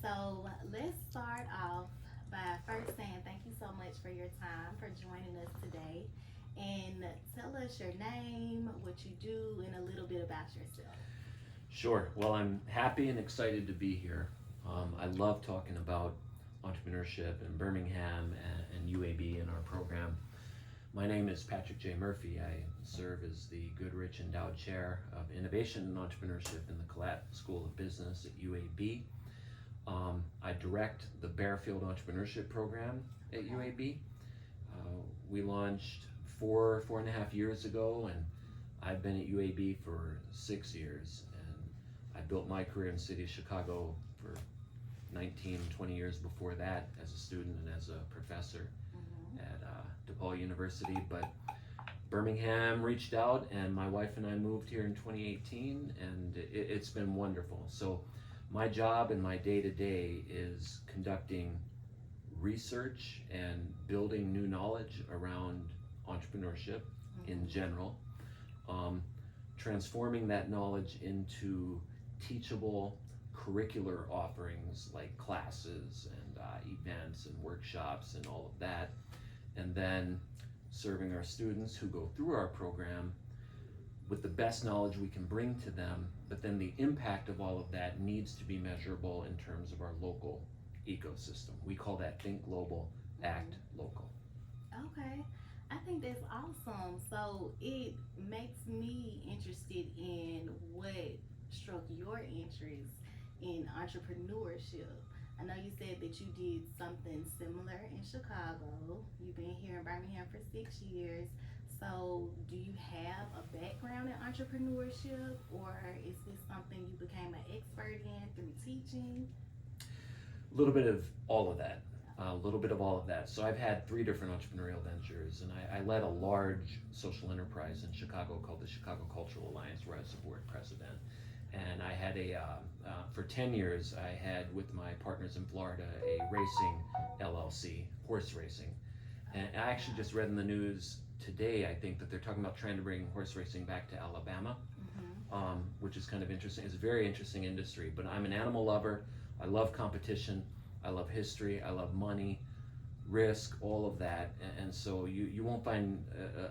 So let's start off by first saying thank you so much for your time for joining us today. And tell us your name, what you do, and a little bit about yourself. Sure. Well, I'm happy and excited to be here. I love talking about entrepreneurship in Birmingham and UAB in our program. My name is Patrick J. Murphy. I serve as the Goodrich Endowed Chair of Innovation and Entrepreneurship in the Collette School of Business at UAB. I direct the Bearfield Entrepreneurship Program at Okay. UAB. We launched four and a half years ago, and I've been at UAB for 6 years. And I built my career in the city of Chicago for 19, 20 years before that as a student and as a professor Mm-hmm. at DePaul University. But Birmingham reached out, and my wife and I moved here in 2018, and it's been wonderful. So my job and my day-to-day is conducting research and building new knowledge around entrepreneurship in general, um, transforming that knowledge into teachable curricular offerings like classes and events and workshops and all of that, and then serving our students who go through our program with the best knowledge we can bring to them, but then the impact of all of that needs to be measurable in terms of our local ecosystem. We call that Think Global, Act Local. Okay. I think that's awesome. So it makes me interested in what struck your interest in entrepreneurship. I know you said that you did something similar in Chicago. You've been here in Birmingham for 6 years. So, do you have a background in entrepreneurship, or is this something you became an expert in through teaching? A little bit of all of that. A little bit of all of that. So I've had three different entrepreneurial ventures, and I led a large social enterprise in Chicago called the Chicago Cultural Alliance, where I was the board president. And I had for 10 years, I had with my partners in Florida a racing LLC, horse racing. And I actually just read in the news today, I think, that they're talking about trying to bring horse racing back to Alabama, which is kind of interesting. It's a very interesting industry, but I'm an animal lover. I love competition. I love history. I love money, risk, all of that. And so you won't find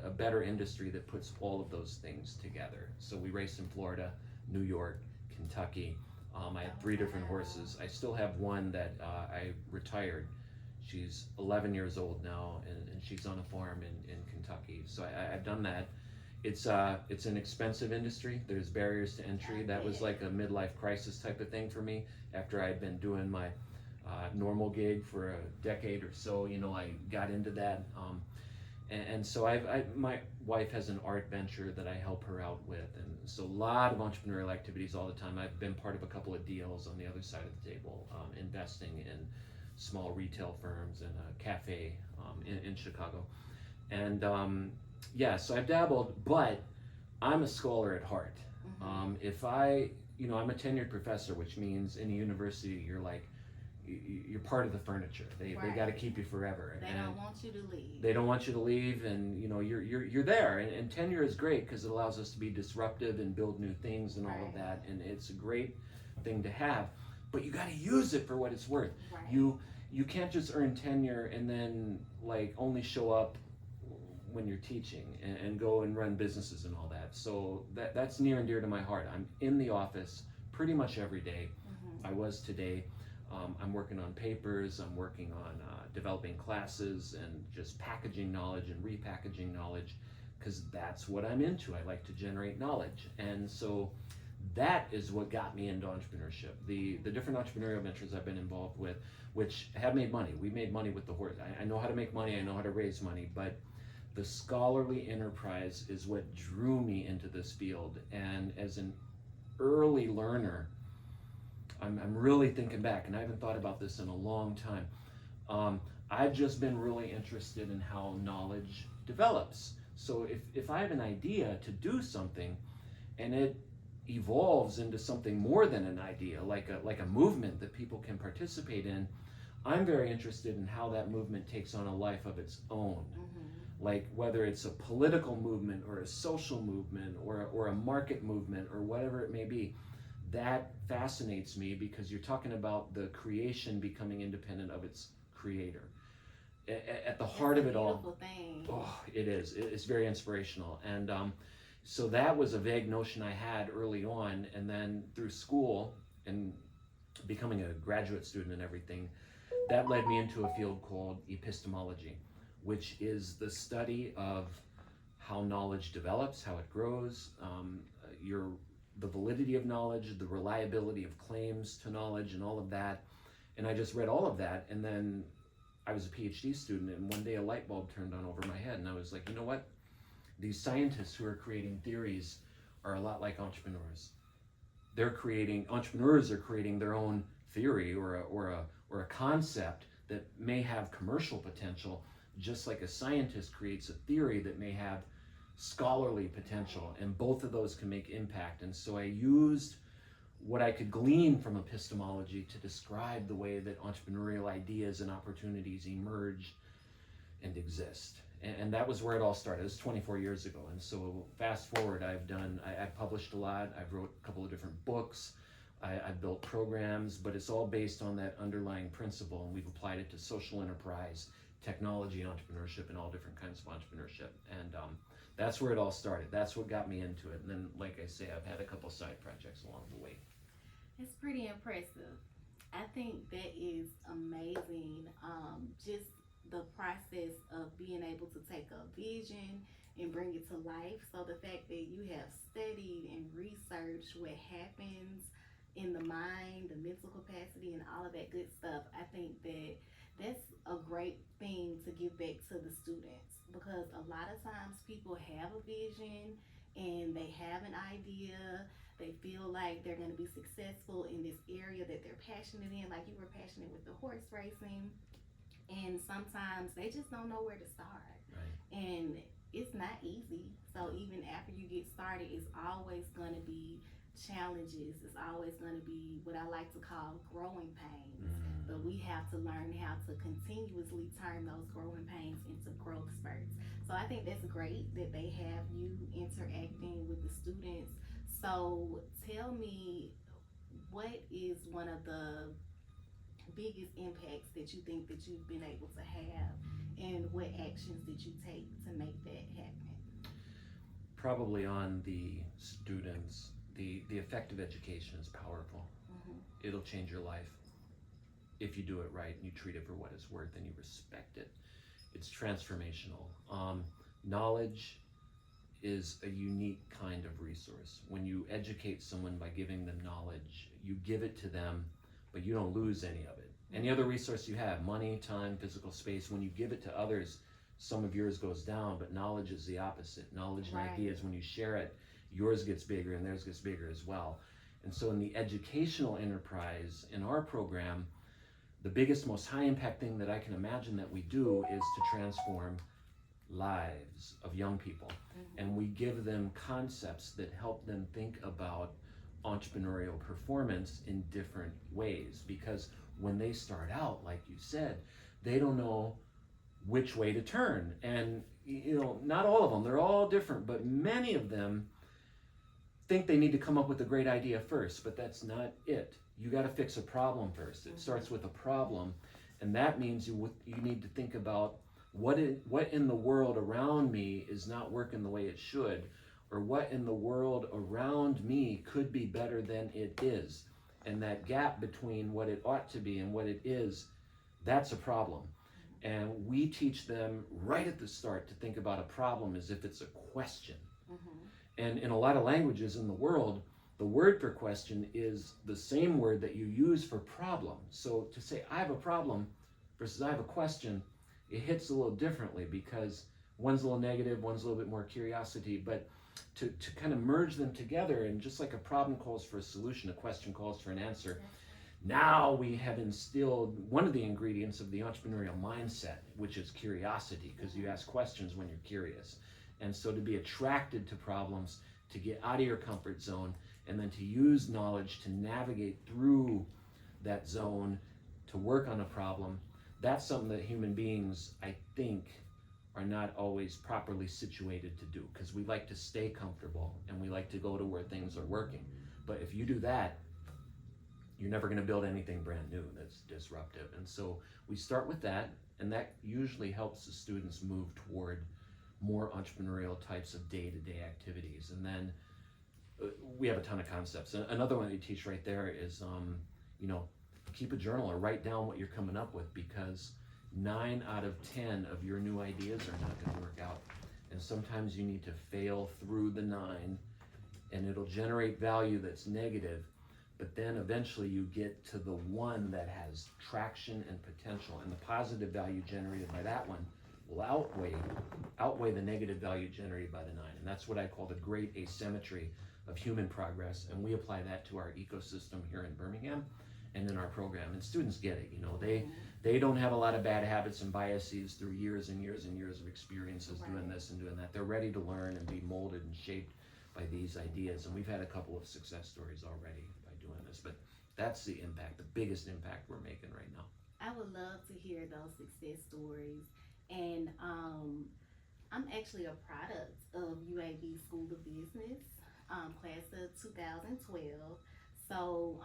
a better industry that puts all of those things together. So we raced in Florida, New York, Kentucky. I had three different horses. I still have one that I retired. She's 11 years old now, and she's on a farm in Kentucky. So I've done that. It's an expensive industry. There's barriers to entry. That was like a midlife crisis type of thing for me. After I had been doing my normal gig for a decade or so, I got into that. And so my wife has an art venture that I help her out with, and so a lot of entrepreneurial activities all the time. I've been part of a couple of deals on the other side of the table, investing in small retail firms and a cafe in Chicago. And so I've dabbled, but I'm a scholar at heart. If I'm a tenured professor, which means in a university you're part of the furniture. They got to keep you forever. They don't want you to leave. They don't want you to leave, and you're there. And tenure is great because it allows us to be disruptive and build new things and all of that. And it's a great thing to have. But you got to use it for what it's worth. Right. You can't just earn tenure and then only show up when you're teaching and go and run businesses and all that. So that's near and dear to my heart. I'm in the office pretty much every day. I was today. I'm working on papers. I'm working on developing classes and just packaging knowledge and repackaging knowledge, because that's what I'm into. I like to generate knowledge, and so that is what got me into entrepreneurship. The different entrepreneurial ventures I've been involved with, which have made money. We made money with the horse. I know how to make money. I know how to raise money, but the scholarly enterprise is what drew me into this field. And as an early learner, I'm really thinking back, and I haven't thought about this in a long time. I've just been really interested in how knowledge develops. So if I have an idea to do something, and it evolves into something more than an idea, like a movement that people can participate in, I'm very interested in how that movement takes on a life of its own. Like whether it's a political movement or a social movement or a market movement or whatever it may be. that fascinates me because you're talking about the creation becoming independent of its creator. At the heart of it all, beautiful thing. oh, it is. It's very inspirational. And so that was a vague notion I had early on. And then through school and becoming a graduate student and everything, that led me into a field called epistemology, which is the study of how knowledge develops, how it grows, the validity of knowledge, the reliability of claims to knowledge, and all of that. And I just read all of that, and then I was a PhD student, and one day a light bulb turned on over my head, and I was like, you know what? These scientists who are creating theories are a lot like entrepreneurs. Entrepreneurs are creating their own theory or a concept that may have commercial potential, just like a scientist creates a theory that may have scholarly potential, and both of those can make impact. And so I used what I could glean from epistemology to describe the way that entrepreneurial ideas and opportunities emerge and exist. And that was where it all started. It was 24 years ago. And so fast forward, I've published a lot. I've wrote a couple of different books. I've built programs, but it's all based on that underlying principle. And we've applied it to social enterprise, technology, entrepreneurship, and all different kinds of entrepreneurship. And that's where it all started. That's what got me into it. And then, like I say, I've had a couple side projects along the way. It's pretty impressive. I think that is amazing. Just the process of being able to take a vision and bring it to life. So the fact that you have studied and researched what happens in the mind, the mental capacity, and all of that good stuff, I think that that's a great thing to give back to the students, because a lot of times people have a vision and they have an idea. They feel like they're going to be successful in this area that they're passionate in, like you were passionate with the horse racing. And sometimes they just don't know where to start. Right. And it's not easy. So even after you get started, it's always going to be challenges. It's always going to be what I like to call growing pains. Mm-hmm. But we have to learn how to continuously turn those growing pains into growth spurts. So I think that's great that they have you interacting with the students. So tell me, what is one of the biggest impacts that you think that you've been able to have, and what actions did you take to make that happen? Probably on the students, the effective education is powerful. Mm-hmm. It'll change your life if you do it right and you treat it for what it's worth and you respect it. It's transformational. Knowledge is a unique kind of resource. When you educate someone by giving them knowledge, you give it to them, but you don't lose any of it. Any other resource you have, money, time, physical space, when you give it to others, some of yours goes down, but knowledge is the opposite. Knowledge and ideas, when you share it, yours gets bigger and theirs gets bigger as well. And so in the educational enterprise, in our program, the biggest, most high impact thing that I can imagine that we do is to transform lives of young people. Mm-hmm. And we give them concepts that help them think about entrepreneurial performance in different ways, because when they start out, like you said, they don't know which way to turn. And not all of them, they're all different, but many of them think they need to come up with a great idea first, but that's not it. You got to fix a problem first. It starts with a problem, and that means you need to think about what in the world around me is not working the way it should, or what in the world around me could be better than it is. And that gap between what it ought to be and what it is, that's a problem. And we teach them right at the start to think about a problem as if it's a question. Mm-hmm. And in a lot of languages in the world, the word for question is the same word that you use for problem. So to say I have a problem versus I have a question, it hits a little differently, because one's a little negative, one's a little bit more curiosity, but to kind of merge them together, and just like a problem calls for a solution, a question calls for an answer. Now we have instilled one of the ingredients of the entrepreneurial mindset, which is curiosity, because you ask questions when you're curious. And so to be attracted to problems, to get out of your comfort zone, and then to use knowledge to navigate through that zone, to work on a problem, that's something that human beings, I think, are not always properly situated to do, because we like to stay comfortable and we like to go to where things are working. But if you do that, you're never going to build anything brand new that's disruptive. And so we start with that, and that usually helps the students move toward more entrepreneurial types of day-to-day activities. And then we have a ton of concepts. Another one that you teach right there is, keep a journal or write down what you're coming up with, because 9 out of 10 of your new ideas are not going to work out. And sometimes you need to fail through the 9, and it'll generate value that's negative, but then eventually you get to the one that has traction and potential, and the positive value generated by that one will outweigh the negative value generated by the 9. And that's what I call the great asymmetry of human progress, and we apply that to our ecosystem here in Birmingham and in our program. And students get it. They don't have a lot of bad habits and biases through years and years and years of experiences doing this and doing that. They're ready to learn and be molded and shaped by these ideas, and we've had a couple of success stories already by doing this. But that's the impact, the biggest impact we're making right now. I would love to hear those success stories. And I'm actually a product of UAB School of Business, class of 2012. So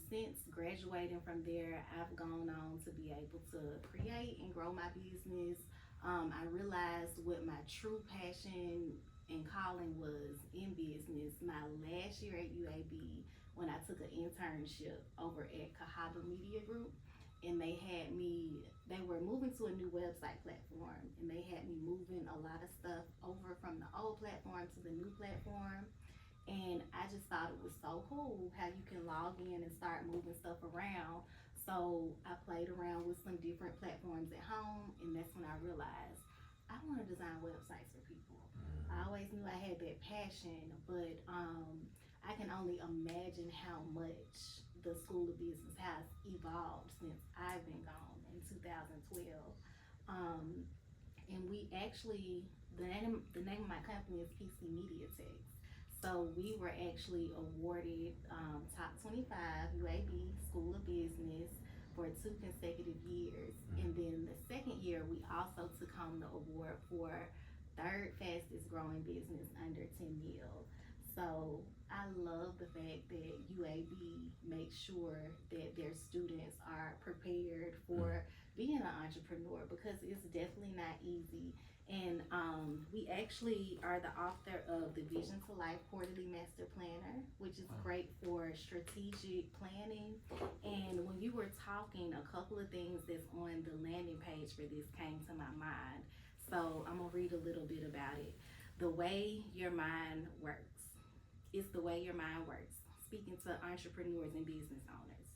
since graduating from there, I've gone on to be able to create and grow my business. I realized what my true passion and calling was in business my last year at UAB, when I took an internship over at Courtney Media Group. And they were moving to a new website platform, and they had me moving a lot of stuff over from the old platform to the new platform. And I just thought it was so cool how you can log in and start moving stuff around. So I played around with some different platforms at home, and that's when I realized I want to design websites for people. I always knew I had that passion, but I can only imagine how much the School of Business has evolved since I've been gone in 2012. And we actually, the name of my company is PC Media Tech. So we were actually awarded top 25 UAB School of Business for 2 consecutive years. And then the second year, we also took home the award for 3rd fastest growing business under 10 mil. So I love the fact that UAB makes sure that their students are prepared for being an entrepreneur, because it's definitely not easy. And we actually are the author of the Vision to Life Quarterly Master Planner, which is great for strategic planning. And when you were talking, a couple of things that's on the landing page for this came to my mind. So I'm gonna read a little bit about it. The way your mind works. It's the way your mind works. Speaking to entrepreneurs and business owners.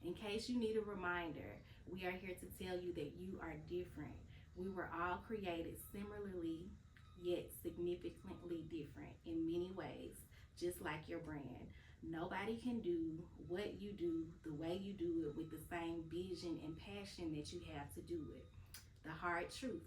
In case you need a reminder, we are here to tell you that you are different. We were all created similarly, yet significantly different in many ways, just like your brand. Nobody can do what you do the way you do it with the same vision and passion that you have to do it. The hard truth.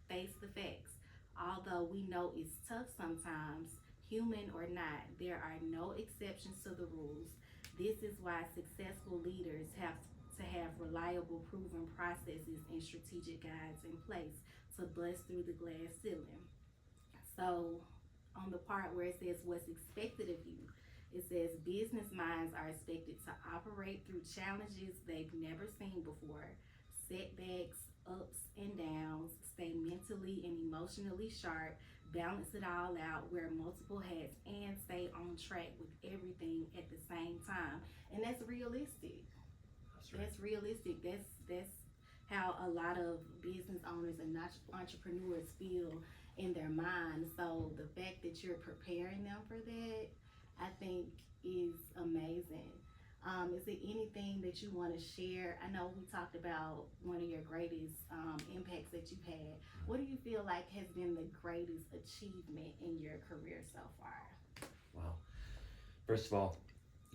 Face the facts. Although we know it's tough sometimes, human or not, there are no exceptions to the rules. This is why successful leaders have to have reliable, proven processes and strategic guides in place to bust through the glass ceiling. So, on the part where it says what's expected of you, it says business minds are expected to operate through challenges they've never seen before, setbacks, ups and downs, stay mentally and emotionally sharp, balance it all out, wear multiple hats, and stay on track with everything at the same time. And that's realistic. That's realistic. That's how a lot of business owners and entrepreneurs feel in their mind. So the fact that you're preparing them for that, I think, is amazing. Is there anything that you want to share? I know we talked about one of your greatest impacts that you've had. What do you feel like has been the greatest achievement in your career so far? Wow. First of all,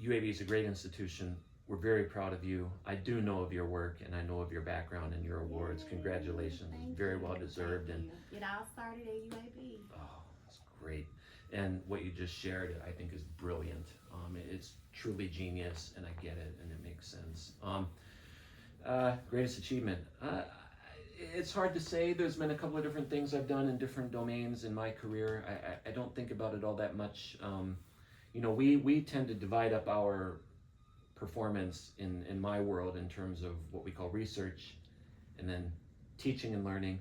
UAB is a great institution. We're very proud of you. I do know of your work, and I know of your background and your awards. Yay. Congratulations. Very well deserved. And it all started at UAB. Oh, that's great. And what you just shared, I think, is brilliant. It's truly genius, and I get it, and it makes sense. Greatest achievement. It's hard to say. There's been a couple of different things I've done in different domains in my career. I don't think about it all that much. we tend to divide up our performance in my world in terms of what we call research, and then teaching and learning,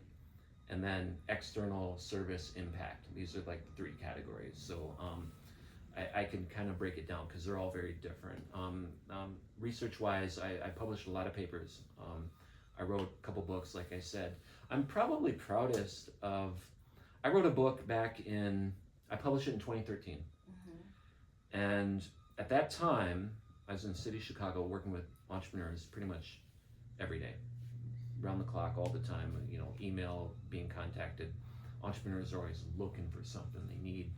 and then external service impact. These are like the three categories. So I can kind of break it down because they're all very different. Research-wise, I published a lot of papers. I wrote a couple books, like I said. I'm probably proudest of, I wrote a book I published it in 2013. And at that time, I was in the city of Chicago working with entrepreneurs pretty much every day, around the clock, all the time, email, being contacted. Entrepreneurs are always looking for something. They need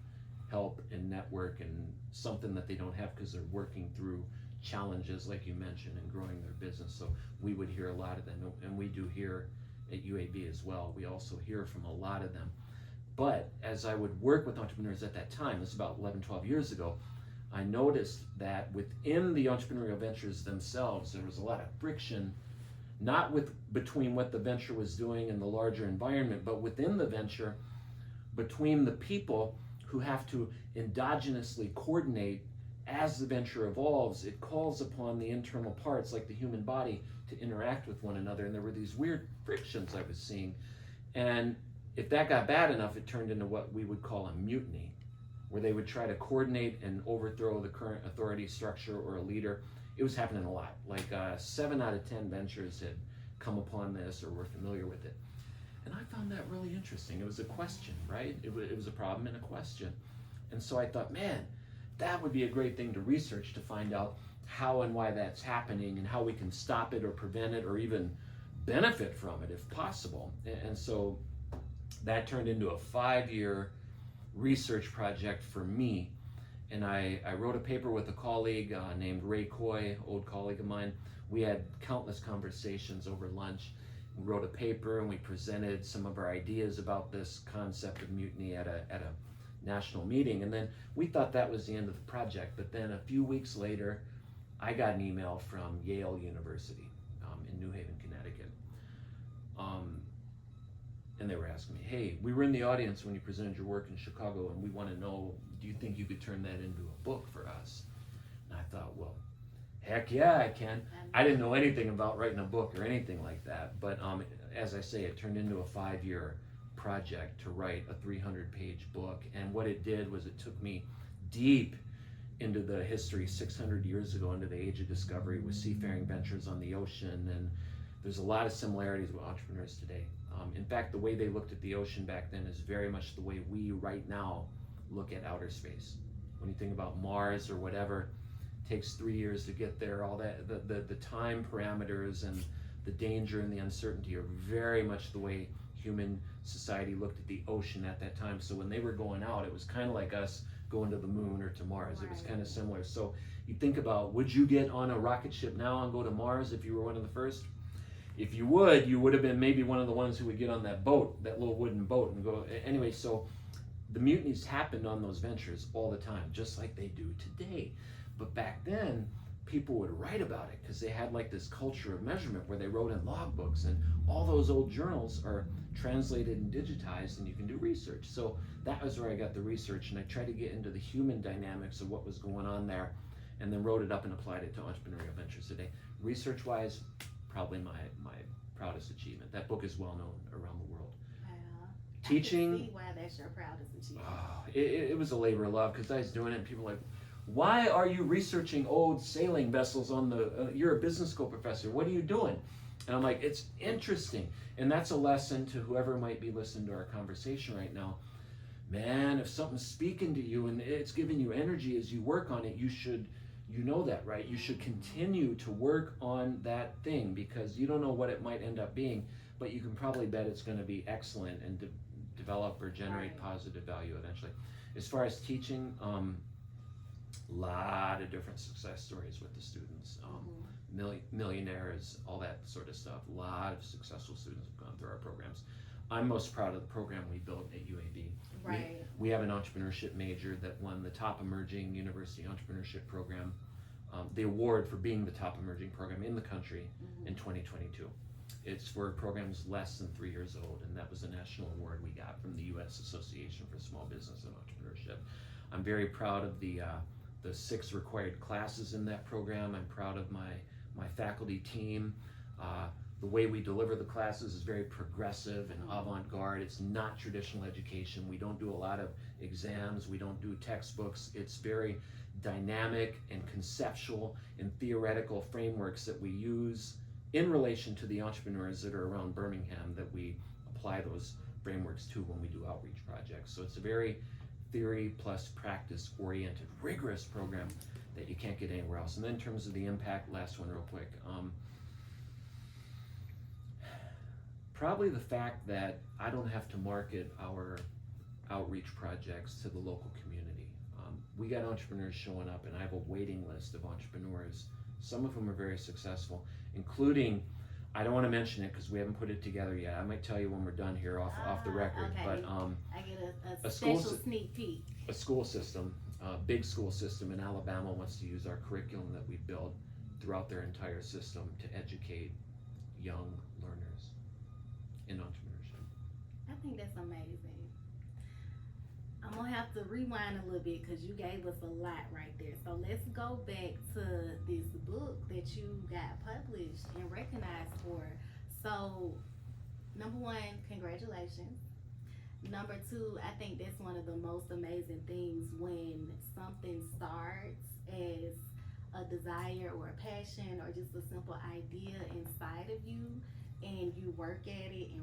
help and network and something that they don't have because they're working through challenges, like you mentioned, and growing their business. So we would hear a lot of them, and we do here at UAB as well. We also hear from a lot of them. But as I would work with entrepreneurs at that time, this is about 11, 12 years ago, I noticed that within the entrepreneurial ventures themselves, there was a lot of friction, not between what the venture was doing and the larger environment, but within the venture, between the people who have to endogenously coordinate. As the venture evolves, it calls upon the internal parts, like the human body, to interact with one another. And there were these weird frictions I was seeing. And if that got bad enough, it turned into what we would call a mutiny, where they would try to coordinate and overthrow the current authority structure or a leader. It was happening a lot. Like 7 out of 10 ventures had come upon this or were familiar with it. And I found that really interesting. It was a question, right? It was a problem and a question. And so I thought, man, that would be a great thing to research, to find out how and why that's happening and how we can stop it or prevent it or even benefit from it if possible. And so that turned into a 5-year research project for me. And I wrote a paper with a colleague named Ray Coy, old colleague of mine. We had countless conversations over lunch. We wrote a paper and we presented some of our ideas about this concept of mutiny at a national meeting. And then we thought that was the end of the project. But then a few weeks later, I got an email from Yale University in New Haven, Connecticut. And they were asking me, hey, we were in the audience when you presented your work in Chicago, and we want to know, do you think you could turn that into a book for us? And I thought, well, heck yeah, I can. I didn't know anything about writing a book or anything like that. But as I say, it turned into a 5-year project to write a 300-page book. And what it did was it took me deep into the history 600 years ago, into the age of discovery with seafaring ventures on the ocean. And there's a lot of similarities with entrepreneurs today. In fact, the way they looked at the ocean back then is very much the way we right now look at outer space. When you think about Mars or whatever, it takes 3 years to get there. All that, the time parameters and the danger and the uncertainty are very much the way human society looked at the ocean at that time. So when they were going out, it was kind of like us going to the moon or to Mars. It was kind of similar. So you think about, would you get on a rocket ship now and go to Mars if you were one of the first? If you would have been maybe one of the ones who would get on that boat, that little wooden boat, and go. Anyway, so the mutinies happened on those ventures all the time, just like they do today. But back then, people would write about it because they had like this culture of measurement where they wrote in logbooks, and all those old journals are translated and digitized, and you can do research. So that was where I got the research, and I tried to get into the human dynamics of what was going on there, and then wrote it up and applied it to entrepreneurial ventures today. Research-wise, probably my proudest achievement. That book is well known around the world. Teaching. I can see why that's your proudest achievement. It was a labor of love because I was doing it, and people were like, why are you researching old sailing vessels on the, you're a business school professor, what are you doing? And I'm like, it's interesting. And that's a lesson to whoever might be listening to our conversation right now. Man, if something's speaking to you and it's giving you energy as you work on it, you know that, right? You should continue to work on that thing because you don't know what it might end up being, but you can probably bet it's going to be excellent and develop or generate positive value eventually. As far as teaching, lot of different success stories with the students, millionaires, all that sort of stuff. A lot of successful students have gone through our programs. I'm most proud of the program we built at UAB. Right. We have an entrepreneurship major that won the top emerging university entrepreneurship program, the award for being the top emerging program in the country in 2022. It's for programs less than 3 years old, and that was a national award we got from the U.S. Association for Small Business and Entrepreneurship. I'm very proud of the the 6 required classes in that program. I'm proud of my faculty team. The way we deliver the classes is very progressive and avant-garde. It's not traditional education. We don't do a lot of exams. We don't do textbooks. It's very dynamic and conceptual and theoretical frameworks that we use in relation to the entrepreneurs that are around Birmingham, that we apply those frameworks to when we do outreach projects. So it's a very theory plus practice oriented, rigorous program that you can't get anywhere else. And then in terms of the impact, last one real quick, probably the fact that I don't have to market our outreach projects to the local community. We got entrepreneurs showing up, and I have a waiting list of entrepreneurs. Some of them are very successful, including, I don't want to mention it because we haven't put it together yet. I might tell you when we're done here off the record. Okay. But I get a special sneak peek. A school system, big school system in Alabama wants to use our curriculum that we built throughout their entire system to educate young learners in entrepreneurship. I think that's amazing. I'm gonna have to rewind a little bit because you gave us a lot right there. So let's go back to this book that you got published and recognized for. So, number 1, congratulations. Number 2, I think that's one of the most amazing things when something starts as a desire or a passion or just a simple idea inside of you, and you work at it and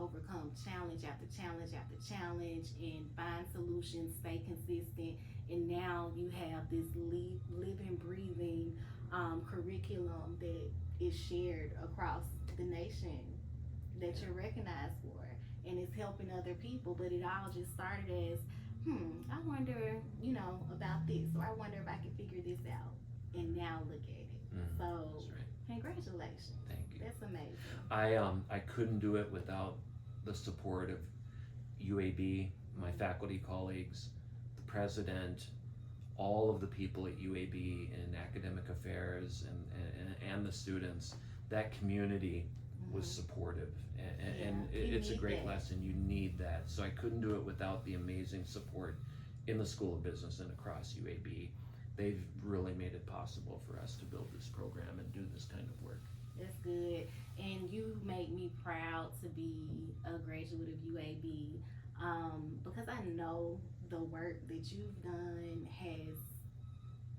overcome challenge after challenge after challenge and find solutions, stay consistent, and now you have this living, breathing curriculum that is shared across the nation that you're recognized for, and it's helping other people. But it all just started as, I wonder, about this, or I wonder if I can figure this out, and now look at it. So That's right. congratulations. Thank you. That's amazing. I couldn't do it without the support of UAB, my faculty colleagues, the president, all of the people at UAB in academic affairs and the students. That community was supportive, and it's a great lesson. You need that. So I couldn't do it without the amazing support in the School of Business and across UAB. They've really made it possible for us to build this program and do this kind of work. That's good. And you make me proud to be a graduate of UAB, because I know the work that you've done has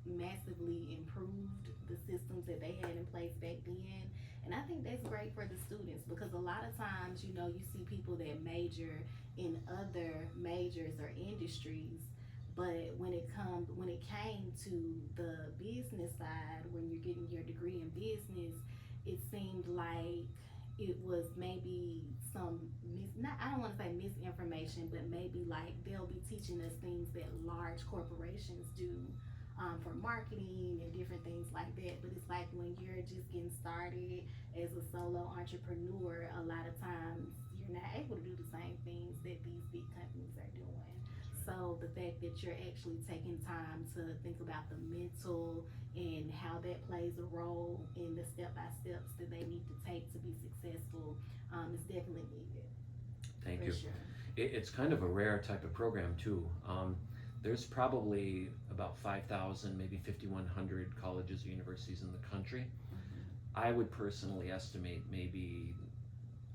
massively improved the systems that they had in place back then. And I think that's great for the students, because a lot of times, you see people that major in other majors or industries, but when it came to the business side, when you're getting your degree in business, it seemed like it was maybe some I don't want to say misinformation, but maybe like they'll be teaching us things that large corporations do for marketing and different things like that. But it's like when you're just getting started as a solo entrepreneur, a lot of times you're not able to do the same things that these big companies are doing. So the fact that you're actually taking time to think about the mental and how that plays a role in the step-by-steps that they need to take to be successful is definitely needed. Thank for you. Sure. It's kind of a rare type of program too. There's probably about 5,000, maybe 5,100 colleges or universities in the country. I would personally estimate maybe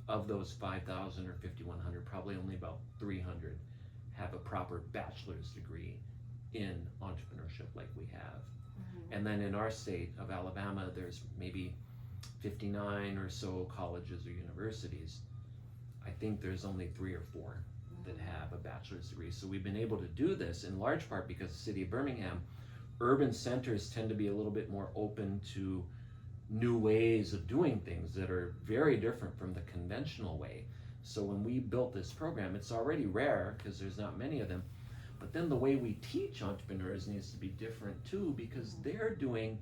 of those 5,000 or 5,100, probably only about 300 have a proper bachelor's degree in entrepreneurship like we have. And then in our state of Alabama, there's maybe 59 or so colleges or universities. I think there's only 3 or 4 that have a bachelor's degree. So we've been able to do this in large part because the city of Birmingham, urban centers tend to be a little bit more open to new ways of doing things that are very different from the conventional way. So when we built this program, it's already rare because there's not many of them. But then the way we teach entrepreneurs needs to be different too, because they're doing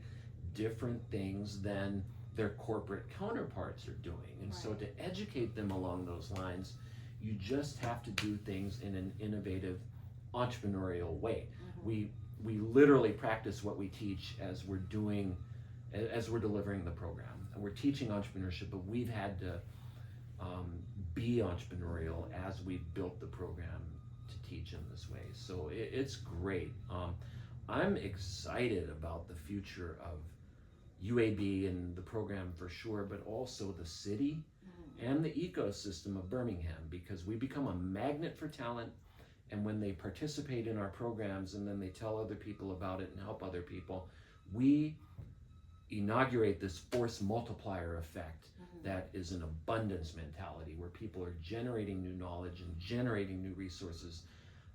different things than their corporate counterparts are doing. And so to educate them along those lines, you just have to do things in an innovative, entrepreneurial way. We literally practice what we teach as we're delivering the program. And we're teaching entrepreneurship, but we've had to be entrepreneurial as we've built the program to teach in this way. So it's great. I'm excited about the future of UAB and the program for sure, but also the city and the ecosystem of Birmingham, because we become a magnet for talent. And when they participate in our programs and then they tell other people about it and help other people, we inaugurate this force multiplier effect that is an abundance mentality where people are generating new knowledge and generating new resources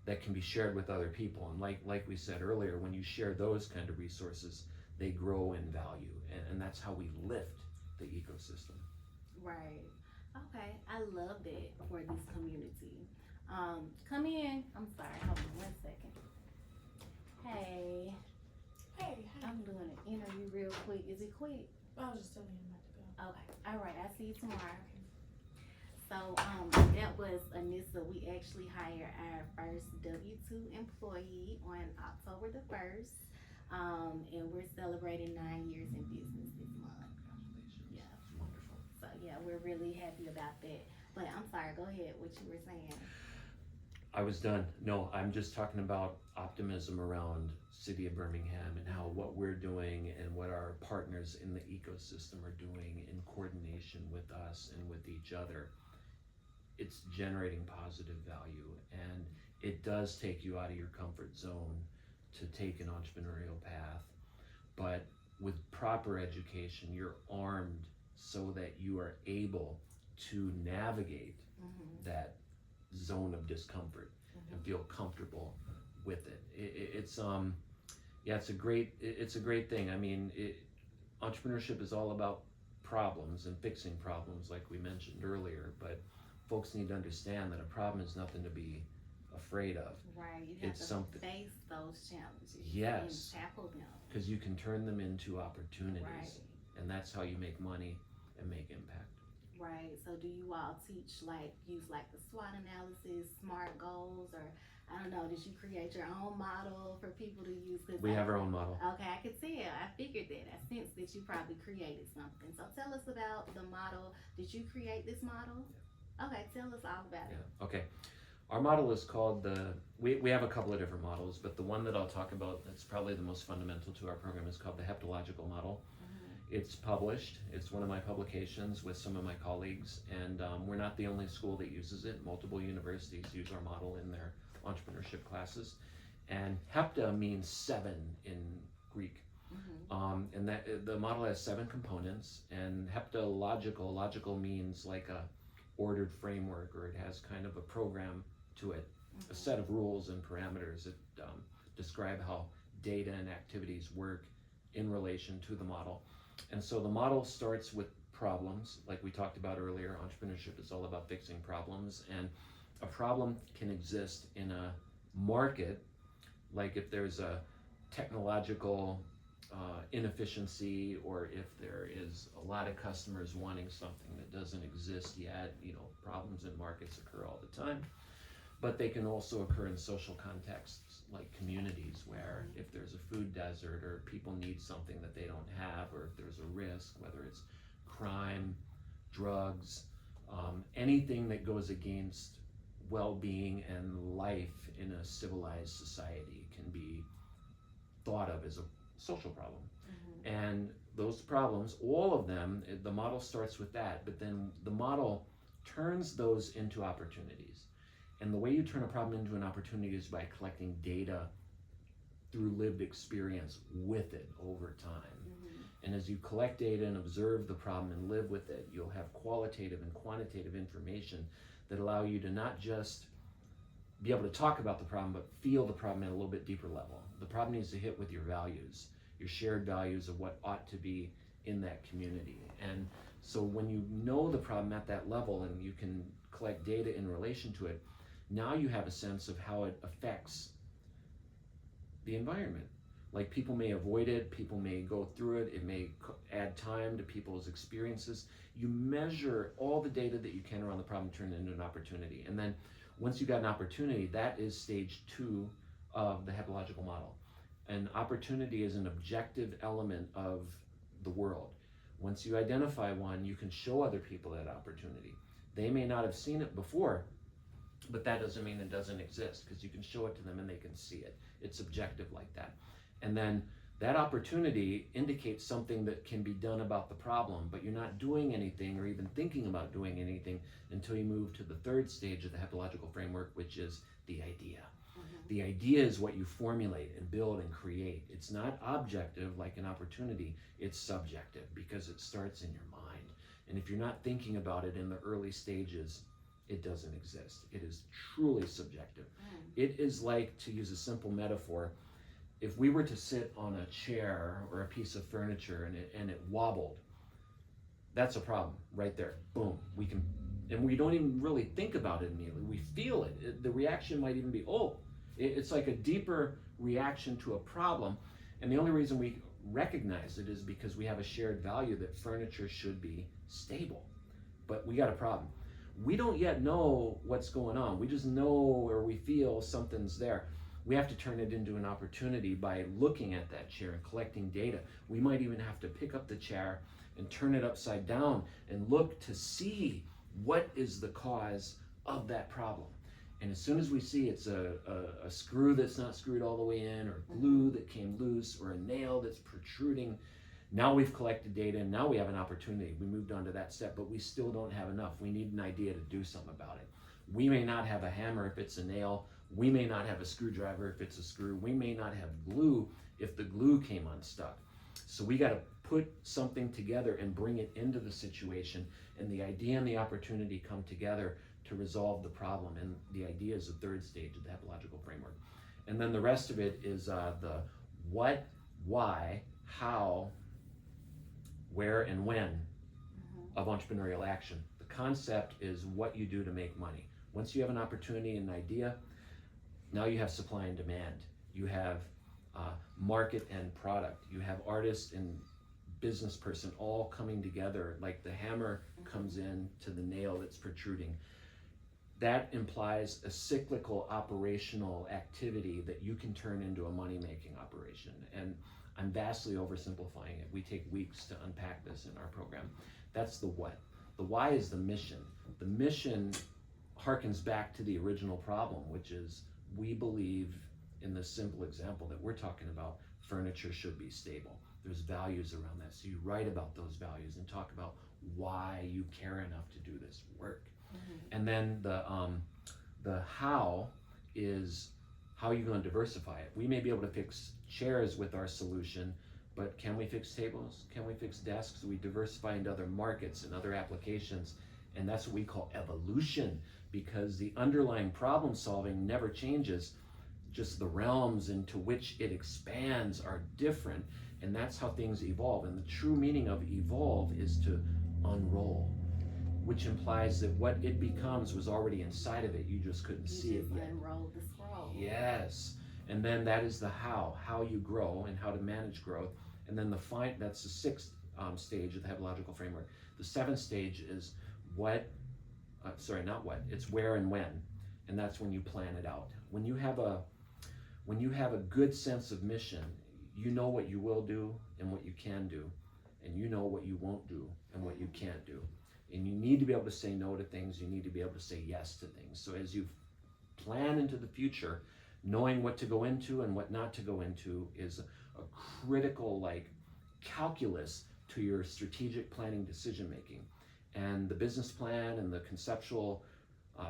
that can be shared with other people. And like we said earlier, when you share those kind of resources, they grow in value. And that's how we lift the ecosystem. Right. Okay. I love that for this community. Come in. I'm sorry. Hold on 1 second. Hey. Hey, I'm doing an interview real quick. Is it quick? I was just telling him not to go. Okay. All right. I'll see you tomorrow. So that was Anissa. We actually hired our first W-2 employee on October the 1st. And we're celebrating 9 years in business this month. Congratulations. Yeah. It's wonderful. So yeah, we're really happy about that. But I'm sorry, go ahead, what you were saying. I was done. No, I'm just talking about optimism around City of Birmingham and how what we're doing and what our partners in the ecosystem are doing in coordination with us and with each other. It's generating positive value, and it does take you out of your comfort zone to take an entrepreneurial path. But with proper education, you're armed so that you are able to navigate that zone of discomfort and feel comfortable with it. It's a great thing. I mean, entrepreneurship is all about problems and fixing problems, like we mentioned earlier. But folks need to understand that a problem is nothing to be afraid of. Right, you have It's to something. face those challenges. Yes. And tackle them. Because you can turn them into opportunities, Right. and that's how you make money and make impact. Right. So do you all teach use the SWOT analysis, SMART goals, or I don't know, did you create your own model for people to use? We have our own model. Okay, I could tell. I figured that. I sensed that you probably created something. So tell us about the model. Did you create this model? Yeah. Okay, tell us all about it. Okay. Our model is called we have a couple of different models, but the one that I'll talk about that's probably the most fundamental to our program is called the heptological model. It's published. It's one of my publications with some of my colleagues, and we're not the only school that uses it. Multiple universities use our model in their entrepreneurship classes. And hepta means 7 in Greek. And that the model has 7 components, and logical means like a ordered framework, or it has kind of a program to it, a set of rules and parameters that describe how data and activities work in relation to the model. And so the model starts with problems, like we talked about earlier. Entrepreneurship is all about fixing problems, and a problem can exist in a market, like if there's a technological inefficiency, or if there is a lot of customers wanting something that doesn't exist yet. Problems in markets occur all the time, but they can also occur in social contexts, like communities, where if there's a food desert, or people need something that they don't have, or if there's a risk, whether it's crime, drugs, anything that goes against well-being and life in a civilized society can be thought of as a social problem. And those problems, all of them, the model starts with that, but then the model turns those into opportunities. And the way you turn a problem into an opportunity is by collecting data through lived experience with it over time. And as you collect data and observe the problem and live with it, you'll have qualitative and quantitative information that allow you to not just be able to talk about the problem, but feel the problem at a little bit deeper level. The problem needs to hit with your values, your shared values of what ought to be in that community. And so when you know the problem at that level and you can collect data in relation to it, now you have a sense of how it affects the environment. Like, people may avoid it, people may go through it, it may add time to people's experiences. You measure all the data that you can around the problem, turn it into an opportunity. And then once you got an opportunity, that is stage 2 of the heptological model. An opportunity is an objective element of the world. Once you identify one, you can show other people that opportunity. They may not have seen it before, but that doesn't mean it doesn't exist, because you can show it to them and they can see it. It's objective like that. And then that opportunity indicates something that can be done about the problem, but you're not doing anything or even thinking about doing anything until you move to the third stage of the hypological framework, which is the idea. The idea is what you formulate and build and create. It's not objective like an opportunity, it's subjective because it starts in your mind. And if you're not thinking about it in the early stages, it doesn't exist. It is truly subjective. It is like, to use a simple metaphor, if we were to sit on a chair or a piece of furniture and it wobbled, that's a problem right there. Boom. And we don't even really think about it immediately. We feel it. The reaction might even be, oh, it's like a deeper reaction to a problem. And the only reason we recognize it is because we have a shared value that furniture should be stable. But we got a problem. We don't yet know what's going on. We just know or we feel something's there. We have to turn it into an opportunity by looking at that chair and collecting data. We might even have to pick up the chair and turn it upside down and look to see what is the cause of that problem. And as soon as we see it's a screw that's not screwed all the way in, or glue that came loose, or a nail that's protruding, now we've collected data and now we have an opportunity. We moved on to that step, but we still don't have enough. We need an idea to do something about it. We may not have a hammer if it's a nail. We may not have a screwdriver if it's a screw. We may not have glue if the glue came unstuck. So we got to put something together and bring it into the situation, and the idea and the opportunity come together to resolve the problem. And the idea is the third stage of the hypological framework. And then the rest of it is the what, why, how, where, and when of entrepreneurial action. The concept is what you do to make money. Once you have an opportunity and an idea, now you have supply and demand. You have market and product. You have artist and business person all coming together, like the hammer comes in to the nail that's protruding. That implies a cyclical operational activity that you can turn into a money-making operation. And I'm vastly oversimplifying it. We take weeks to unpack this in our program. That's the what. The why is the mission. The mission harkens back to the original problem, which is we believe in the simple example that we're talking about, furniture should be stable. There's values around that. So you write about those values and talk about why you care enough to do this work. And then the how is how you're going to diversify it. We may be able to fix chairs with our solution, but can we fix tables? Can we fix desks? We diversify into other markets and other applications, and that's what we call evolution, because the underlying problem solving never changes, just the realms into which it expands are different, and that's how things evolve. And the true meaning of evolve is to unroll, which implies that what it becomes was already inside of it. You just couldn't see it yet. Unroll the scroll. Yes. And then that is the how you grow and how to manage growth. And then that's the sixth stage of the hypological framework. The seventh stage is it's where and when. And that's when you plan it out. When you have a good sense of mission, you know what you will do and what you can do, and you know what you won't do and what you can't do. And you need to be able to say no to things. You need to be able to say yes to things. So as you plan into the future, knowing what to go into and what not to go into is a critical calculus to your strategic planning decision making. And the business plan and the conceptual,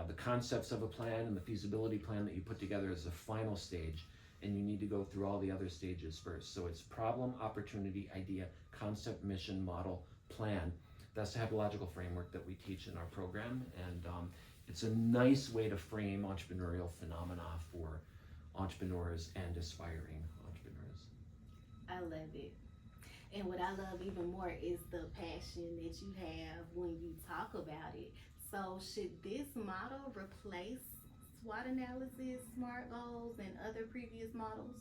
the concepts of a plan and the feasibility plan that you put together is the final stage. And you need to go through all the other stages first. So it's problem, opportunity, idea, concept, mission, model, plan. That's the hypological framework that we teach in our program, and it's a nice way to frame entrepreneurial phenomena for entrepreneurs and aspiring entrepreneurs. I love it. And what I love even more is the passion that you have when you talk about it. So should this model replace SWOT analysis, SMART goals, and other previous models?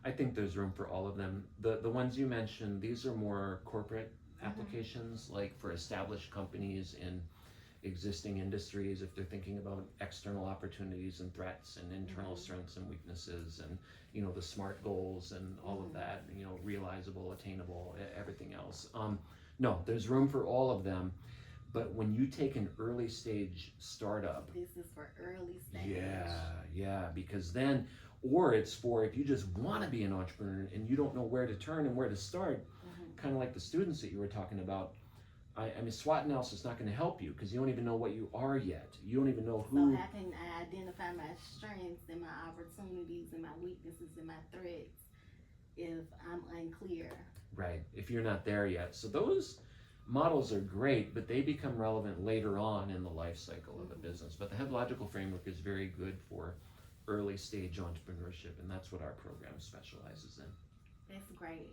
I think there's room for all of them. The ones you mentioned, these are more corporate applications, like for established companies in existing industries, if they're thinking about external opportunities and threats and internal strengths and weaknesses, and the SMART goals and all of that, realizable, attainable, everything else. No, there's room for all of them. But when you take an early stage startup, this is for early stage. Yeah, because then or it's for if you just want to be an entrepreneur and you don't know where to turn and where to start, kind of like the students that you were talking about. I mean, SWOT analysis is not going to help you because you don't even know what you are yet. You don't even know who. So how can I identify my strengths and my opportunities and my weaknesses and my threats if I'm unclear? Right, if you're not there yet. So those models are great, but they become relevant later on in the life cycle of a business. But the Hebological framework is very good for early stage entrepreneurship, and that's what our program specializes in. That's great.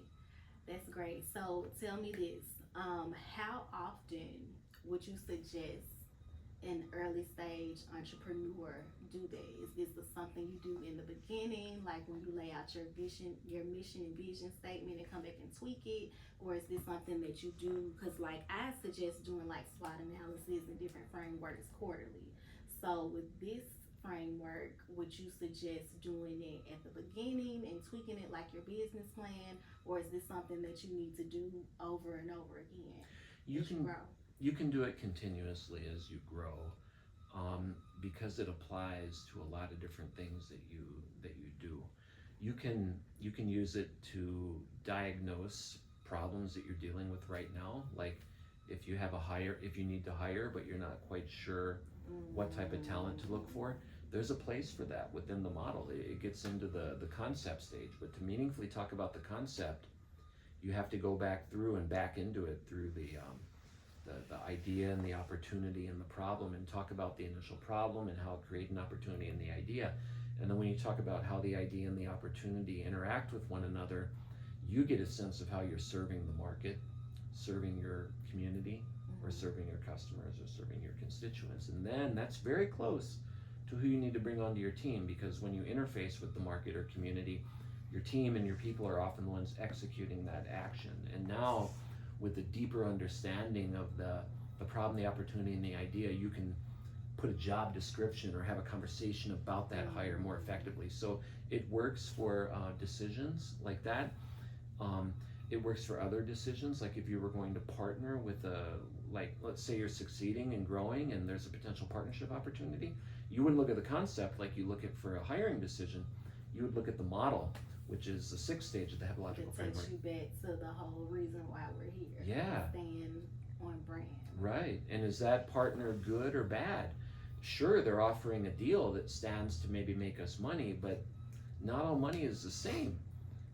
That's great. So tell me this, how often would you suggest an early stage entrepreneur do that? Is this something you do in the beginning, like when you lay out your vision, your mission and vision statement and come back and tweak it? Or is this something that you do, because like I suggest doing like SWOT analysis and different frameworks quarterly. So with this framework, would you suggest doing it at the beginning and tweaking it like your business plan, or is this something that you need to do over and over again You can do it continuously as you grow, because it applies to a lot of different things that you do. You can use it to diagnose problems that you're dealing with right now, like if you need to hire but you're not quite sure what type of talent to look for. There's a place for that within the model. It gets into the concept stage, but to meaningfully talk about the concept, you have to go back through and back into it through the idea and the opportunity and the problem, and talk about the initial problem and how it created an opportunity in the idea. And then when you talk about how the idea and the opportunity interact with one another, you get a sense of how you're serving the market, serving your community, or serving your customers, or serving your constituents. And then that's very close to who you need to bring onto your team, because when you interface with the market or community, your team and your people are often the ones executing that action. And now, with a deeper understanding of the problem, the opportunity, and the idea, you can put a job description or have a conversation about that hire more effectively. So it works for decisions like that. It works for other decisions, like if you were going to partner with let's say you're succeeding and growing and there's a potential partnership opportunity, you wouldn't look at the concept like you look at for a hiring decision. You would look at the model, which is the 6th stage of the Hebological framework. It takes you back to the whole reason why we're here. Yeah. Staying on brand. Right. And is that partner good or bad? Sure, they're offering a deal that stands to maybe make us money, but not all money is the same.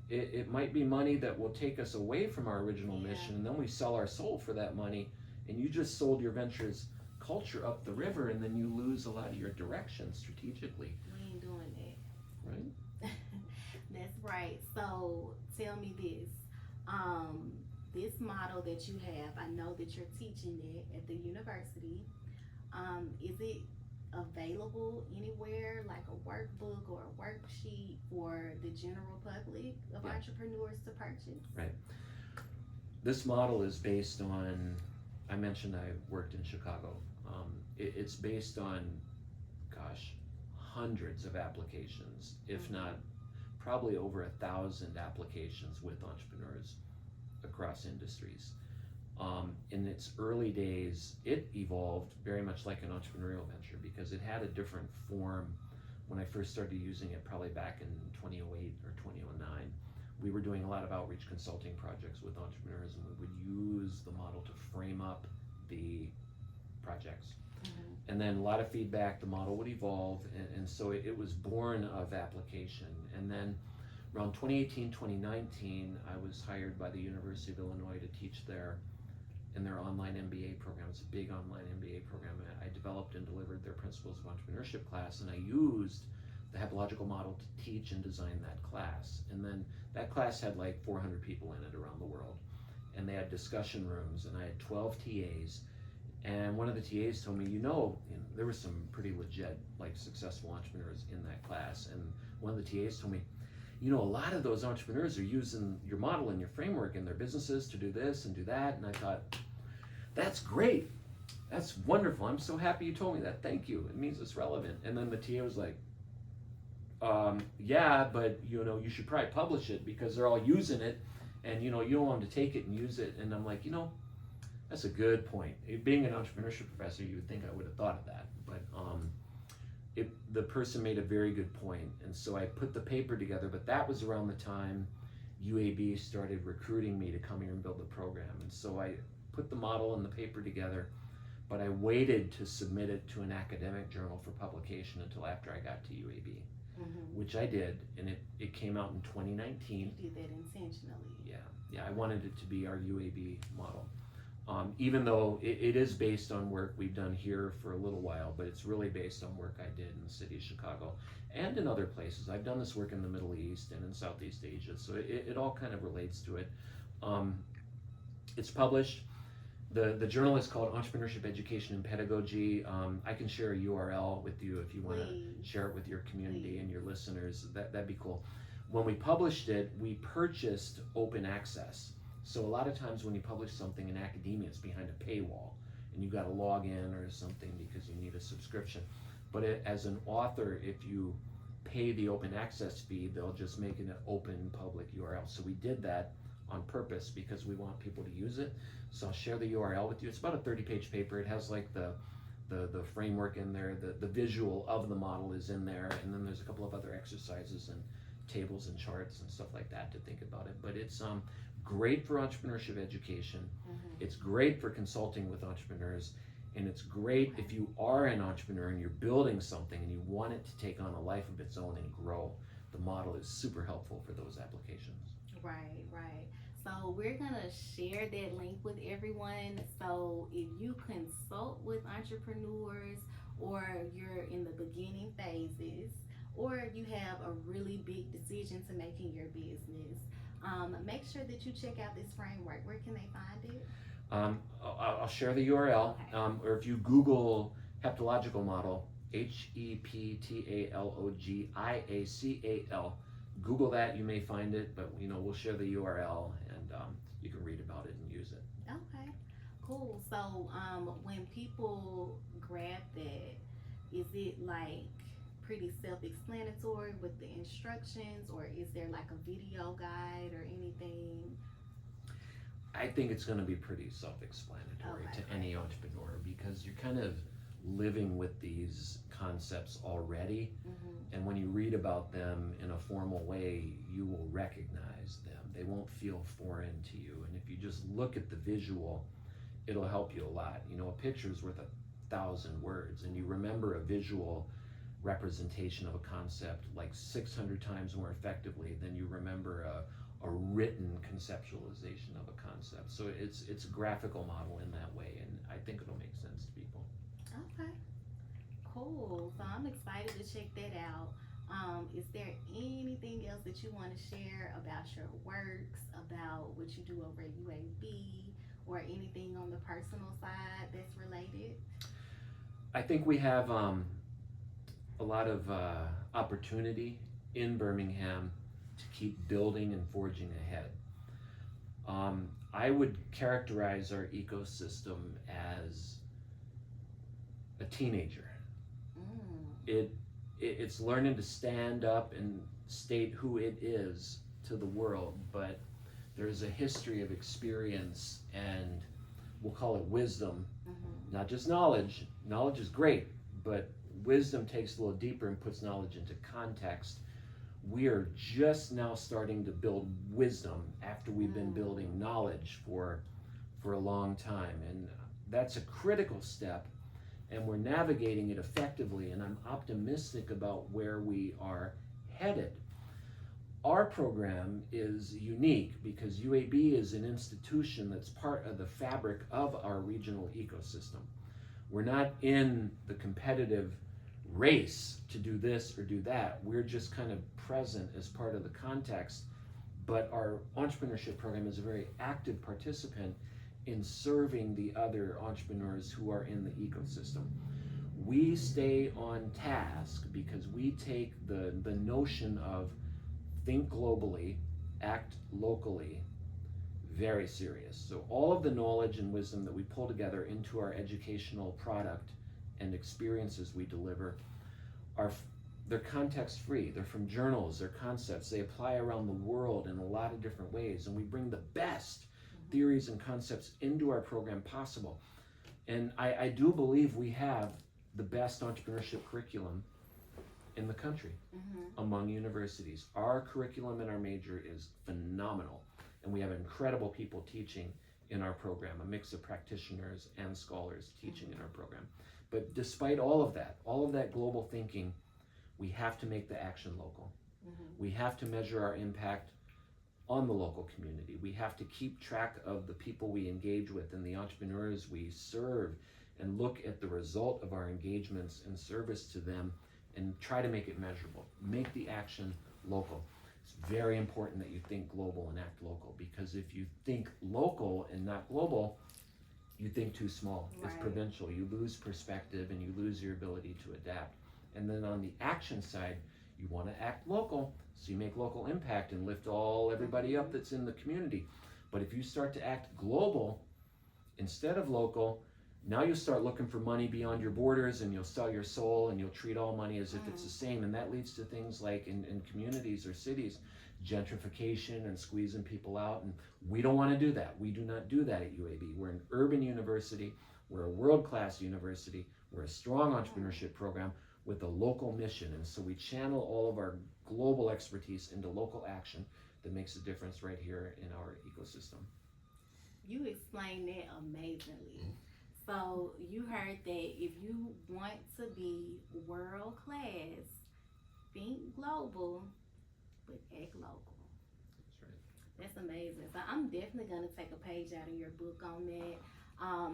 It might be money that will take us away from our original mission, and then we sell our soul for that money, and you just sold your venture's culture up the river, and then you lose a lot of your direction strategically. We ain't doing that. Right? That's right. So tell me this. This model that you have, I know that you're teaching it at the university. Is it available anywhere, like a workbook or a worksheet for the general public of entrepreneurs to purchase? Right. This model is based on, I mentioned I worked in Chicago. It's based on, hundreds of applications, if not probably over 1,000 applications with entrepreneurs across industries. In its early days, it evolved very much like an entrepreneurial venture because it had a different form. When I first started using it, probably back in 2008 or 2009, we were doing a lot of outreach consulting projects with entrepreneurs, and we would use the model to frame up the projects. And then a lot of feedback, the model would evolve, and so it was born of application. And then around 2018, 2019, I was hired by the University of Illinois to teach in their online MBA program. It's a big online MBA program. I developed and delivered their Principles of Entrepreneurship class, and I used the Hebological model to teach and design that class. And then that class had like 400 people in it around the world. And they had discussion rooms, and I had 12 TAs. And one of the TAs told me, there were some pretty legit, successful entrepreneurs in that class. And one of the TAs told me, a lot of those entrepreneurs are using your model and your framework in their businesses to do this and do that. And I thought, that's great. That's wonderful. I'm so happy you told me that. Thank you. It means it's relevant. And then the TA was like, yeah, but you should probably publish it because they're all using it, and you don't want them to take it and use it. And I'm like, that's a good point. Being an entrepreneurship professor, you would think I would have thought of that. But the person made a very good point, and so I put the paper together. But that was around the time UAB started recruiting me to come here and build the program, and so I put the model and the paper together, but I waited to submit it to an academic journal for publication until after I got to UAB, which I did, and it came out in 2019. You did that intentionally. Yeah, I wanted it to be our UAB model. Even though it is based on work we've done here for a little while, but it's really based on work I did in the city of Chicago and in other places. I've done this work in the Middle East and in Southeast Asia, so it all kind of relates to it. It's published. The journal is called Entrepreneurship, Education, and Pedagogy. I can share a URL with you if you want to share it with your community and your listeners. That'd be cool. When we published it, we purchased open access. So a lot of times when you publish something in academia, it's behind a paywall, and you've got to log in or something because you need a subscription. But as an author, if you pay the open access fee, they'll just make it an open public URL. So we did that on purpose because we want people to use it. So I'll share the URL with you. It's about a 30-page paper. It has like the framework in there, the visual of the model is in there, and then there's a couple of other exercises and tables and charts and stuff like that to think about it. But it's great for entrepreneurship education. It's great for consulting with entrepreneurs, and it's great if you are an entrepreneur and you're building something and you want it to take on a life of its own and grow. The model is super helpful for those applications. Right. So we're gonna share that link with everyone. So if you consult with entrepreneurs, or you're in the beginning phases, or you have a really big decision to make in your business, make sure that you check out this framework. Where can they find it? I'll share the URL, Okay. or if you Google heptological model, HEPTALOGIACAL, Google that, you may find it, but we'll share the URL, and you can read about it and use it. Okay, cool. So when people grab that, is it like pretty self-explanatory with the instructions, or is there like a video guide or anything? I think it's going to be pretty self-explanatory to any entrepreneur, because you're kind of living with these concepts already, and when you read about them in a formal way, you will recognize them. They won't feel foreign to you, and if you just look at the visual, it'll help you a lot. A picture is worth 1,000 words, and you remember a visual representation of a concept like 600 times more effectively than you remember a written conceptualization of a concept. So it's a graphical model in that way, and I think it'll make sense to people. Okay, cool. So I'm excited to check that out. Is there anything else that you want to share about your works, about what you do over at UAB, or anything on the personal side that's related? I think we have a lot of opportunity in Birmingham to keep building and forging ahead. I would characterize our ecosystem as a teenager. It's learning to stand up and state who it is to the world, but there's a history of experience, and we'll call it wisdom, not just knowledge. Knowledge is great, but wisdom takes a little deeper and puts knowledge into context. We are just now starting to build wisdom after we've been building knowledge for a long time, and that's a critical step, and we're navigating it effectively, and I'm optimistic about where we are headed. Our program is unique because UAB is an institution that's part of the fabric of our regional ecosystem. We're not in the competitive race to do this or do that. We're just kind of present as part of the context, but our entrepreneurship program is a very active participant in serving the other entrepreneurs who are in the ecosystem. We stay on task because we take the notion of think globally, act locally very serious. So all of the knowledge and wisdom that we pull together into our educational product and experiences we deliver they're context free. They're from journals, they're concepts. They apply around the world in a lot of different ways, and we bring the best theories and concepts into our program possible. And I do believe we have the best entrepreneurship curriculum in the country Mm-hmm. among universities. Our curriculum and our major is phenomenal, and we have incredible people teaching in our program, a mix of practitioners and scholars teaching in our program. But despite all of that global thinking, we have to make the action local. Mm-hmm. We have to measure our impact on the local community. We have to keep track of the people we engage with and the entrepreneurs we serve, and look at the result of our engagements and service to them and try to make it measurable. Make the action local. It's very important that you think global and act local, because if you think local and not global, you think too small. It's Right. provincial. You lose perspective and you lose your ability to adapt. And then on the action side, you want to act local, so you make local impact and lift everybody up that's in the community. But if you start to act global instead of local, now you'll start looking for money beyond your borders, and you'll sell your soul, and you'll treat all money as if it's the same. And that leads to things like in communities or cities, gentrification and squeezing people out. And we don't want to do that. We do not do that at UAB. We're an urban university. We're a world-class university. We're a strong entrepreneurship program with a local mission. And so we channel all of our global expertise into local action that makes a difference right here in our ecosystem. You explained that amazingly. So you heard that if you want to be world class, think global, but act local. That's right. That's amazing. So I'm definitely gonna take a page out of your book on that. I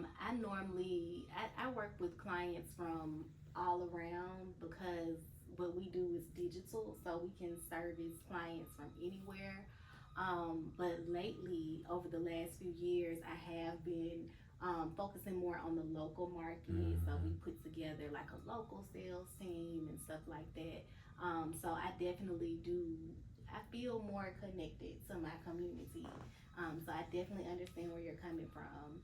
work with clients from all around, because what we do is digital, so we can service clients from anywhere. But lately, over the last few years, I have been focusing more on the local market. So we put together like a local sales team and stuff like that. So I definitely do. I feel more connected to my community. So I definitely understand where you're coming from.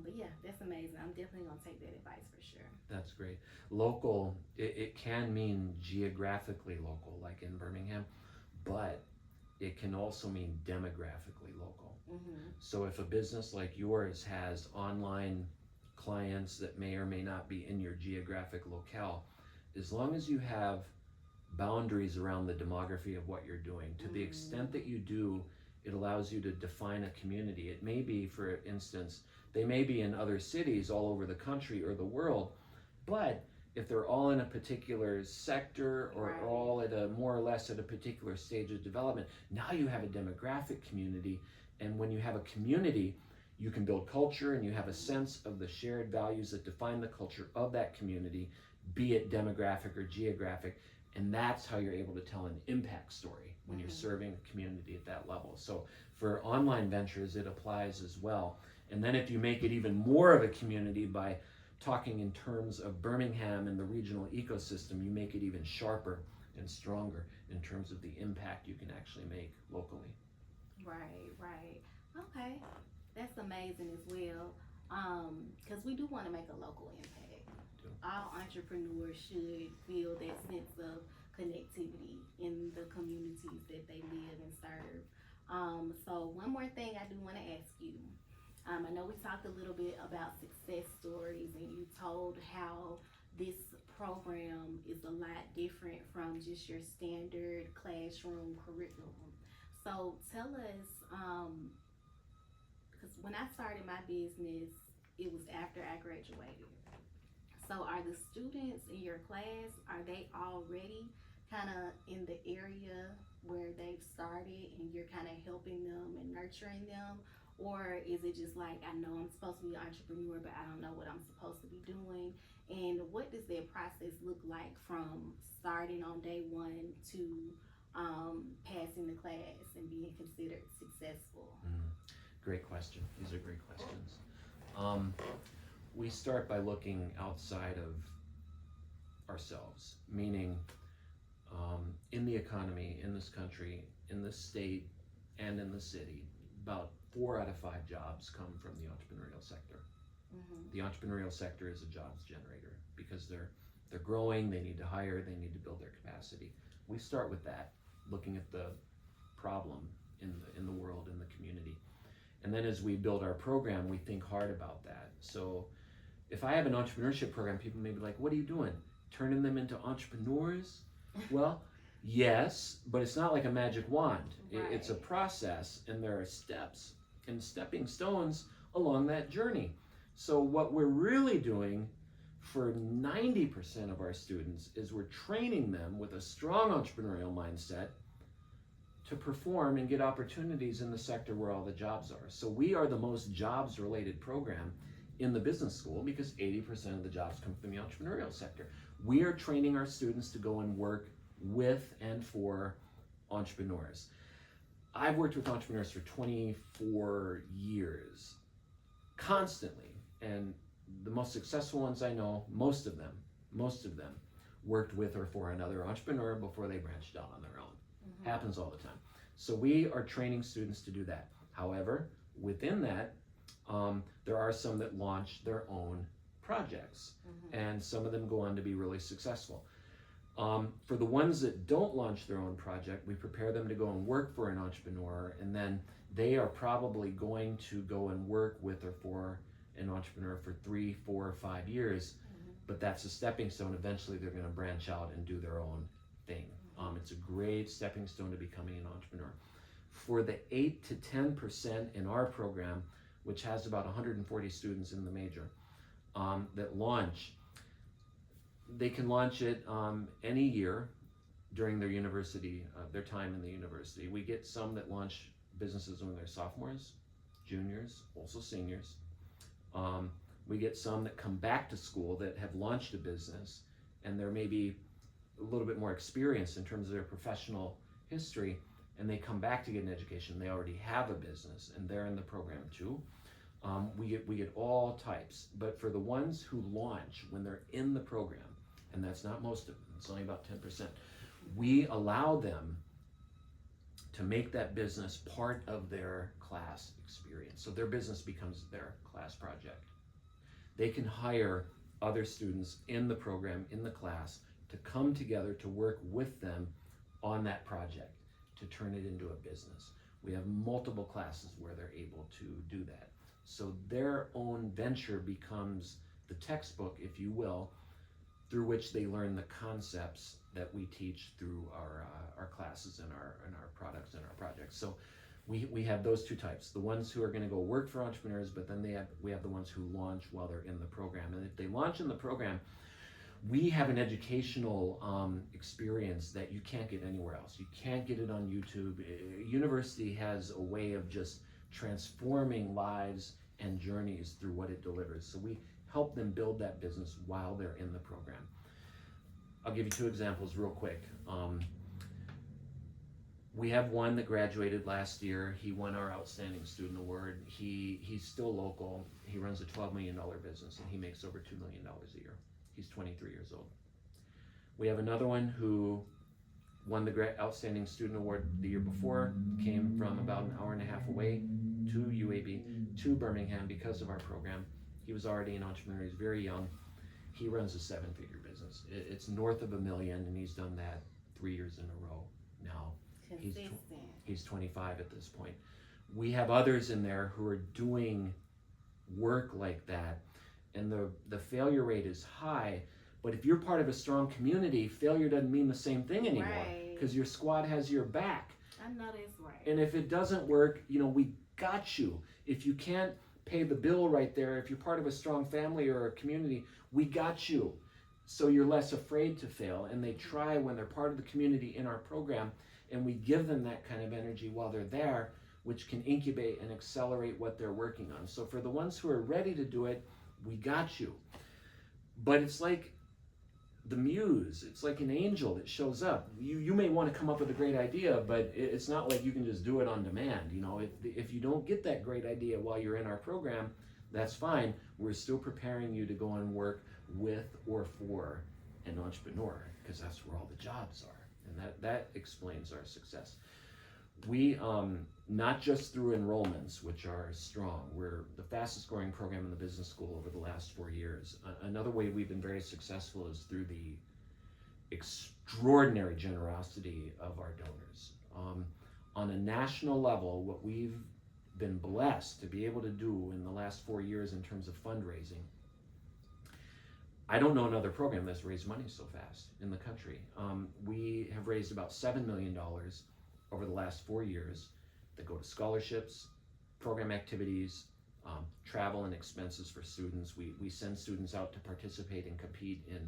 But yeah, that's amazing. I'm definitely gonna take that advice for sure. That's great. Local, it can mean geographically local, like in Birmingham, but it can also mean demographically local. Mm-hmm. So if a business like yours has online clients that may or may not be in your geographic locale, as long as you have boundaries around the demography of what you're doing, to the extent that you do, it allows you to define a community. It may be, for instance, they may be in other cities all over the country or the world, but if they're all in a particular sector or Right. all at a more or less at a particular stage of development, now you have a demographic community. And when you have a community, you can build culture, and you have a sense of the shared values that define the culture of that community, be it demographic or geographic. And that's how you're able to tell an impact story when you're serving a community at that level. So for online ventures, it applies as well. And then if you make it even more of a community by talking in terms of Birmingham and the regional ecosystem, you make it even sharper and stronger in terms of the impact you can actually make locally. Right. Okay, that's amazing as well. Because we do want to make a local impact. Do. All entrepreneurs should feel that sense of connectivity in the communities that they live and serve. So one more thing I do want to ask you. I know we talked a little bit about success stories, and you told how this program is a lot different from just your standard classroom curriculum. So tell us, because when I started my business, it was after I graduated. So are the students in your class, are they already kind of in the area where they've started, and you're kind of helping them and nurturing them? Or is it just like, I know I'm supposed to be an entrepreneur, but I don't know what I'm supposed to be doing? And what does that process look like from starting on day one to passing the class and being considered successful? Great question. These are great questions. We start by looking outside of ourselves, meaning in the economy, in this country, in this state, and in the city, about 4 out of 5 jobs come from the entrepreneurial sector. The entrepreneurial sector is a jobs generator because they're growing, they need to hire, they need to build their capacity. We start with that, looking at the problem in the world, in the community. And then as we build our program, we think hard about that. So if I have an entrepreneurship program, people may be like, what are you doing? Turning them into entrepreneurs? Well, yes, but it's not like a magic wand. It's a Right. process, and there are steps and stepping stones along that journey. So, what we're really doing for 90% of our students is we're training them with a strong entrepreneurial mindset to perform and get opportunities in the sector where all the jobs are. So, we are the most jobs related program in the business school because 80% of the jobs come from the entrepreneurial sector. We are training our students to go and work with and for entrepreneurs. I've worked with entrepreneurs for 24 years, constantly, and the most successful ones I know, most of them worked with or for another entrepreneur before they branched out on their own. Mhm. Happens all the time. So we are training students to do that. However, within that, there are some that launch their own projects, Mhm. and some of them go on to be really successful. For the ones that don't launch their own project, we prepare them to go and work for an entrepreneur, and then they are probably going to go and work with or for an entrepreneur for 3, 4, 5 years. Mhm. But that's a stepping stone. Eventually, they're going to branch out and do their own thing. It's a great stepping stone to becoming an entrepreneur. For the 8 to 10% in our program, which has about 140 students in the major, that launch, they can launch it any year during their university, their time in the university. We get some that launch businesses when they're sophomores, juniors, also seniors. We get some that come back to school that have launched a business and they're maybe a little bit more experienced in terms of their professional history, and they come back to get an education. They already have a business and they're in the program too. We get all types, but for the ones who launch when they're in the program, and that's not most of them, it's only about 10%, we allow them to make that business part of their class experience. So their business becomes their class project. They can hire other students in the program, in the class, to come together to work with them on that project, to turn it into a business. We have multiple classes where they're able to do that. So their own venture becomes the textbook, if you will, through which they learn the concepts that we teach through our classes and our products and our projects. So we have those two types: the ones who are going to go work for entrepreneurs, but then we have the ones who launch while they're in the program. And if they launch in the program, we have an educational experience that you can't get anywhere else. You can't get it on YouTube. University has a way of just transforming lives and journeys through what it delivers. So we help them build that business while they're in the program. I'll give you 2 examples real quick. We have one that graduated last year. He won our Outstanding Student Award. He's still local. He runs a $12 million business and he makes over $2 million a year. He's 23 years old. We have another one who won the Outstanding Student Award the year before, came from about an hour and a half away to UAB, to Birmingham because of our program. He was already an entrepreneur. He's very young. He runs a 7-figure business. It's north of $1 million, and he's done that 3 years in a row now. Consistent. He's 25 at this point. We have others in there who are doing work like that, and the failure rate is high. But if you're part of a strong community, failure doesn't mean the same thing anymore, because your squad has your back. I know that's right. And if it doesn't work, we got you. If you can't pay the bill right there, if you're part of a strong family or a community, we got you. So you're less afraid to fail. And they try when they're part of the community in our program, and we give them that kind of energy while they're there, which can incubate and accelerate what they're working on. So for the ones who are ready to do it, we got you. But it's like the muse, it's like an angel that shows up. You may want to come up with a great idea, but it's not like you can just do it on demand. If you don't get that great idea while you're in our program, that's fine. We're still preparing you to go and work with or for an entrepreneur, because that's where all the jobs are. And that explains our success. We, not just through enrollments, which are strong, we're the fastest growing program in the business school over the last 4 years. Another way we've been very successful is through the extraordinary generosity of our donors. On a national level, what we've been blessed to be able to do in the last 4 years in terms of fundraising, I don't know another program that's raised money so fast in the country. We have raised about $7 million over the last 4 years that go to scholarships, program activities, travel and expenses for students. We send students out to participate and compete in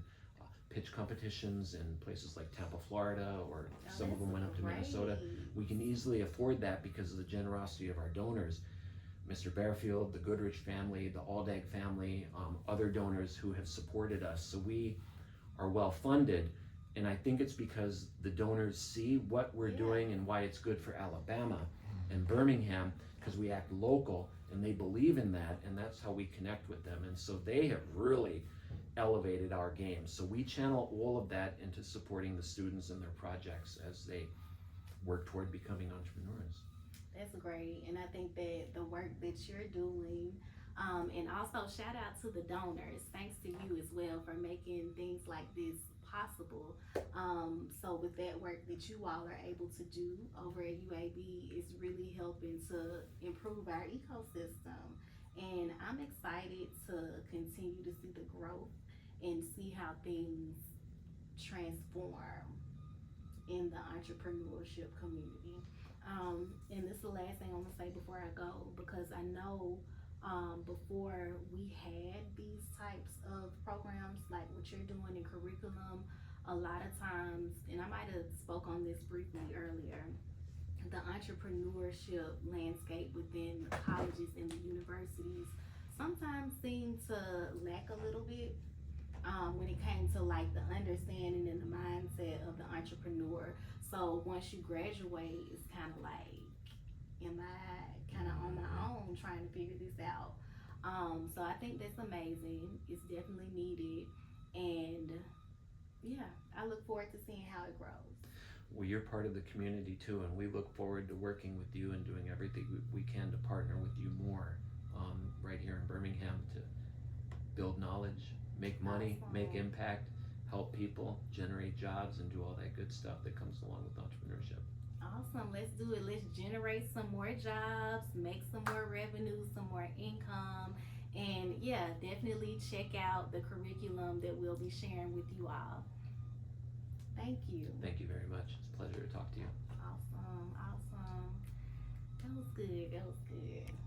pitch competitions in places like Tampa, Florida, or some of them went up to Minnesota. We can easily afford that because of the generosity of our donors. Mr. Bearfield, the Goodrich family, the Aldag family, other donors who have supported us. So we are well funded, and I think it's because the donors see what we're doing and why it's good for Alabama and Birmingham, because we act local and they believe in that, and that's how we connect with them. And so they have really elevated our game. So we channel all of that into supporting the students and their projects as they work toward becoming entrepreneurs. That's great, and I think that the work that you're doing, and also shout out to the donors. Thanks to you as well for making things like this possible. So with that work that you all are able to do over at UAB is really helping to improve our ecosystem. And I'm excited to continue to see the growth and see how things transform in the entrepreneurship community. And this is the last thing I'm gonna say before I go, because I know before we had these types of programs like what you're doing in curriculum, a lot of times, and I might have spoke on this briefly earlier, the entrepreneurship landscape within the colleges and the universities sometimes seemed to lack a little bit when it came to like the understanding and the mindset of the entrepreneur. So once you graduate, it's kind of like, am I kind of on my own trying to figure this out? So I think that's amazing. It's definitely needed, and yeah, I look forward to seeing how it grows. Well, you're part of the community too, and we look forward to working with you and doing everything we can to partner with you more right here in Birmingham to build knowledge, make money, make impact, help people, generate jobs, and do all that good stuff that comes along with entrepreneurship. Awesome, let's do it. Let's generate some more jobs, make some more revenue, some more income, and yeah, definitely check out the curriculum that we'll be sharing with you all. Thank you. Thank you very much. It's a pleasure to talk to you. Awesome, awesome. That was good. That was good.